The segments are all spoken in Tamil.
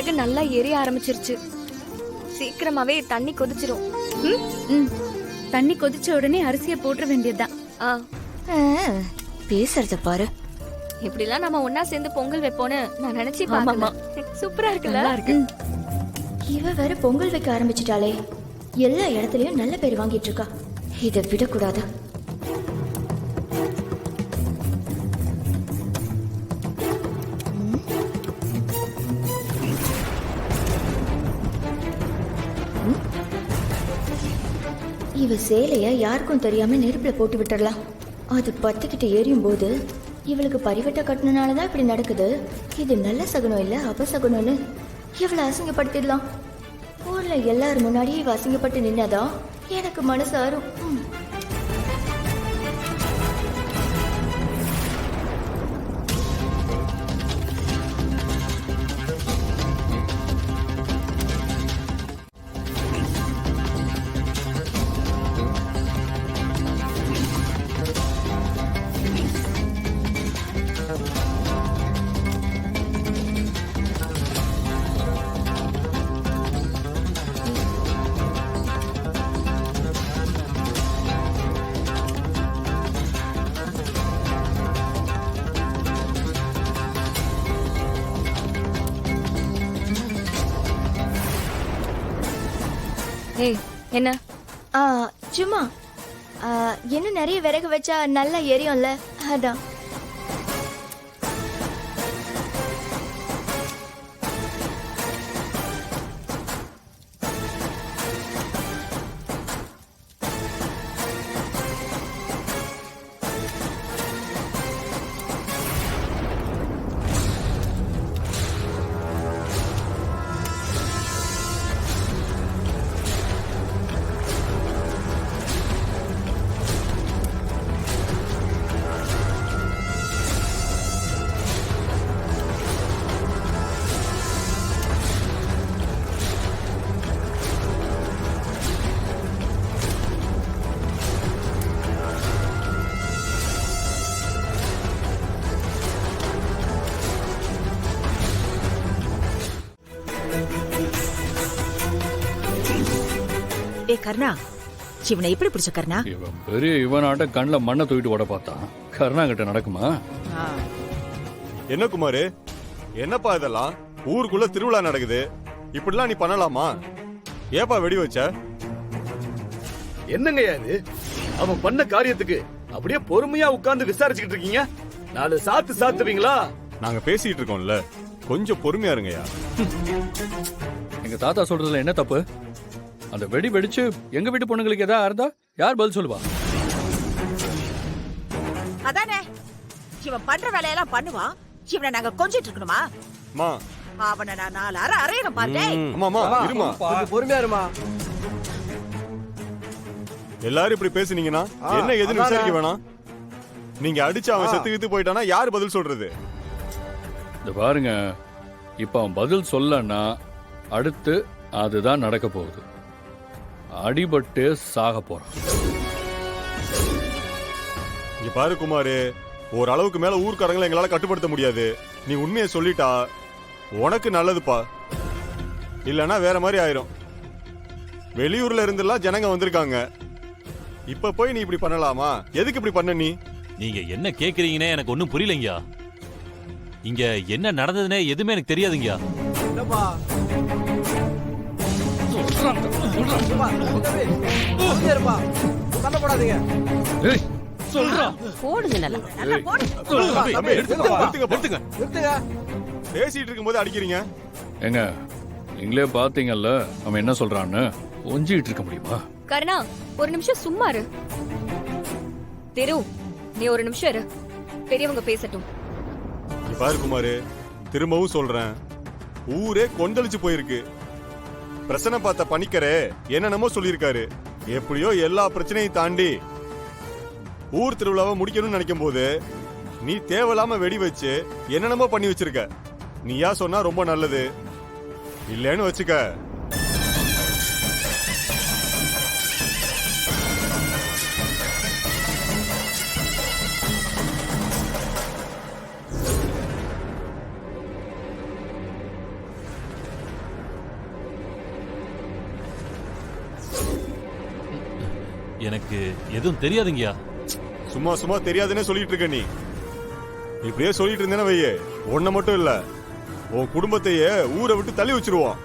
விறகு நல்லா எரிய ஆரம்பிச்சிருச்சு. சீக்கிரமாவே தண்ணி கொதிச்சிரும். தண்ணி கொதிச்ச உடனே அரிசியை போட்டுற வேண்டியதுதான். பேசுறத பாரு. இப்படிலாம் நம்ம ஒன்னா சேர்ந்து பொங்கல் வைப்போன்னு நான் நினைச்சு பார்க்கல. சூப்பரா இருக்குல்ல? இருக்கு. இவ வேற பொங்கல் வைக்க ஆரம்பிச்சிட்டாளே. எல்லா இடத்துலயும் நல்ல பேர் வாங்கிட்டு இருக்கா. இதை விடக்கூடாது. இவ சேலைய யாருக்கும் தெரியாம நெருப்புல போட்டு விட்டுறலாம். அது பத்துக்கிட்டு எரியும் போது இவளுக்கு பரிவட்ட கட்டினாலதான் இப்படி நடக்குது. இது நல்ல சகுனம் இல்ல அபசகுனம்னு இவளை அசிங்கப்படுத்திடலாம். ஊர்ல எல்லாரும் முன்னாடியே இவ அசிங்கப்பட்டு நின்னாதான் எனக்கு மனசு ஆறும். என்ன? சும்மா இன்னும் நிறைய விறகு வச்சா நல்லா எரியும்ல, அதான். கர்ணா, இவனை எப்படி பிடிச்ச கர்ணா? இவன் பெரிய இவனாட்ட கண்ணுல மண்ணை தூக்கிட்டு ஓட பார்த்தான். கர்ணா கிட்ட நடக்குமா? என்ன குமாரு, என்னப்பா இதெல்லாம்? ஊருக்குள்ள திருவிழா நடக்குது, இப்படிலாம் நீ பண்ணலாமா? ஏப்பா வெடி வச்ச? என்னங்க இது? அவன் பண்ண காரியத்துக்கு அப்படியே பொறுமையா உட்கார்ந்து விசாரிச்சுக்கிட்டு இருக்கீங்க. 4 சாத்து சாத்துவீங்களா? நாங்க பேசிட்டு இருக்கோம்ல, கொஞ்சம் பொறுமையா இருங்கயா. எங்க தாத்தா சொல்றதுல என்ன தப்பு? அந்த வெடி வெடிச்சு எங்க வீட்டு பொண்ணுங்களுக்கு ஏதாவது இருந்தா யார் பதில் சொல்லுவா? அதானே, இவன் பண்ற வேலையெல்லாம் பண்ணுவான். இவனை நாங்க கொஞ்சிட்டு இருக்கணுமா? மா, அவனை நான் 4 அரை அரையணும் பாருங்க. அம்மா இருமா, பொறுமையா இருமா. எல்லாரும் இப்படி பேசுனீங்கன்னா என்ன எதுன்னு விசாரிக்க வேணாம். நீங்க அடிச்சு அவன் செத்து போயிட்டானா யாரு பதில் சொல்றது? இந்த பாருங்க, இப்ப அவன் பதில் சொல்லனா அடுத்து அதுதான் நடக்க போகுது. அடிபட்டு சாக போறான். இங்க பாரு குமாரு, ஒரு அளவுக்கு மேல ஊர்க்காரங்களை எங்களால கட்டுப்படுத்த முடியாது. நீ உண்மையை சொல்லிட்டா உனக்கு நல்லதுப்பா, இல்லனா வேற மாதிரி ஆயிரும். வெளியூர்ல இருந்தெல்லாம் ஜனங்க வந்திருக்காங்க, இப்ப போய் நீ இப்படி பண்ணலாமா? எதுக்கு இப்படி பண்ண? நீங்க என்ன கேக்குறீங்கன்னே எனக்கு ஒண்ணும் புரியலைங்கயா. இங்க என்ன நடந்ததுன்னே எதுவுமே எனக்கு தெரியாதுங்கயா. பேசிட்டு இருக்கும் போது அடிக்கிறீங்க. எங்க நீங்களே பாத்தீங்கல்ல அவன் என்ன சொல்றான்னு. ஒஞ்சிட்டு இருக்க முடியுமா? கருணா, ஒரு நிமிஷம் சும்மா இரு. திரு, நீ ஒரு நிமிஷம் இரு, பெரியவங்க பேசட்டும். பாரு குமாரு, திரும்பவும் சொல்றேன், ஊரே கொந்தளிச்சு போயிருக்கு. பிரச்சனை பார்த்த பணிக்கரே என்னென்னமோ சொல்லியிருக்காரு. எப்படியோ எல்லா பிரச்சனையும் தாண்டி ஊர் திருவிழாவை முடிக்கணும்னு நினைக்கும் போது நீ தேவையில்லாம வெடி வச்சு என்னென்னமோ பண்ணி வச்சிருக்க. நீயா சொன்னா ரொம்ப நல்லது, இல்லன்னு வச்சுக்க. எனக்கு எதுவும் தெரியாதுங்கய்யா. சும்மா சும்மா தெரியாதுன்னே சொல்லிட்டு இருக்க நீ. இப்படியே சொல்லிட்டு இருந்தேன்னா வையே, உன்னை மட்டும் இல்ல உன் குடும்பத்தையே ஊரை விட்டு தள்ளி வச்சிருவோம்.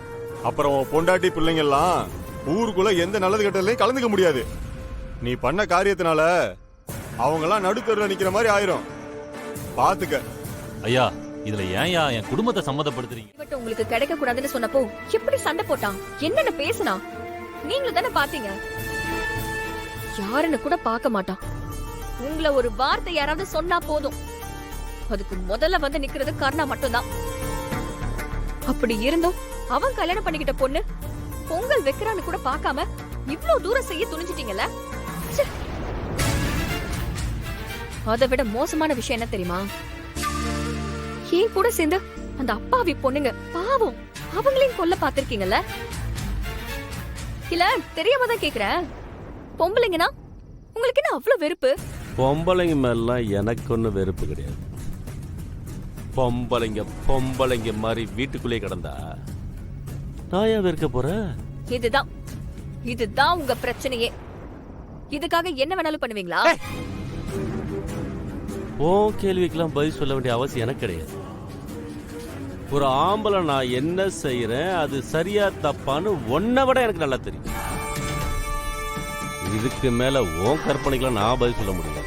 அப்புறம் உன் பொண்டாட்டி பிள்ளைங்க எல்லாம் ஊருக்குள்ள எந்த நல்லது கெட்டதுலயும் கலந்துக்க முடியாது. நீ பண்ண காரியத்தினால அவங்க எல்லாம் நடுத்தருல நிக்கிற மாதிரி ஆயிரும். பாத்துக்க. ஐயா, இதுல ஏன்யா என் குடும்பத்தை சம்மந்தப்படுத்துறீங்க? பட் உங்களுக்கு கிடைக்க கூடாதுன்னு சொன்னப்போ எப்படி சண்டை போட்டான், என்னென்ன பேசினா நீங்களும் தானே பாத்தீங்க. யாருன்னு கூட பார்க்க மாட்டான். உங்களை ஒரு வார்த்தை யாராவது சொன்னா போதும், அதுக்கு முதல்ல வந்து நிக்கிறது கர்ணா மட்டும்தான். அப்படி இருந்தும் அவன் கல்யாணம் பண்ணிக்கிட்ட பொண்ணு பொங்கல் வைக்கிறான்னு கூட பார்க்காம இவ்ளோ தூரம் செய்ய துணிஞ்சிட்டீங்கல்ல. ச்சே. அதை விட மோசமான விஷயம் என்ன தெரியுமா, ஏன் கூட சேர்ந்து அந்த அப்பாவி பொண்ணுங்க பாவம் அவங்களையும் கொல்ல பாத்திருக்கீங்கல்ல. இல்ல தெரியாம தான் கேக்குறேன், பொம்பளைங்கன்னா உங்களுக்கு என்ன அவ்வளவு வெறுப்பு? பொம்பளைங்க மேலாம் எனக்கு ஒன்றும் வெறுப்பு கிடையாது. பொம்பளைங்க மாதிரி வீட்டுக்குள்ளே கிடந்தா நான் ஏன் வெறுக்க போறேன்? இதுதான் உங்க பிரச்சனையே. இதுக்காக என்ன வேணாலும் பண்ணுவீங்களா? ஓ கேள்விக்கெல்லாம் பதில் சொல்ல வேண்டிய அவசியம் எனக்கு கிடையாது. ஒரு ஆம்பளை நான் என்ன செய்யறேன் அது சரியா தப்பான்னு ஒன்ன விட எனக்கு நல்லா தெரியும். இதுக்கு மேல ஓ கற்பனைக்கெல்லாம் நான் பதில் சொல்ல முடியல.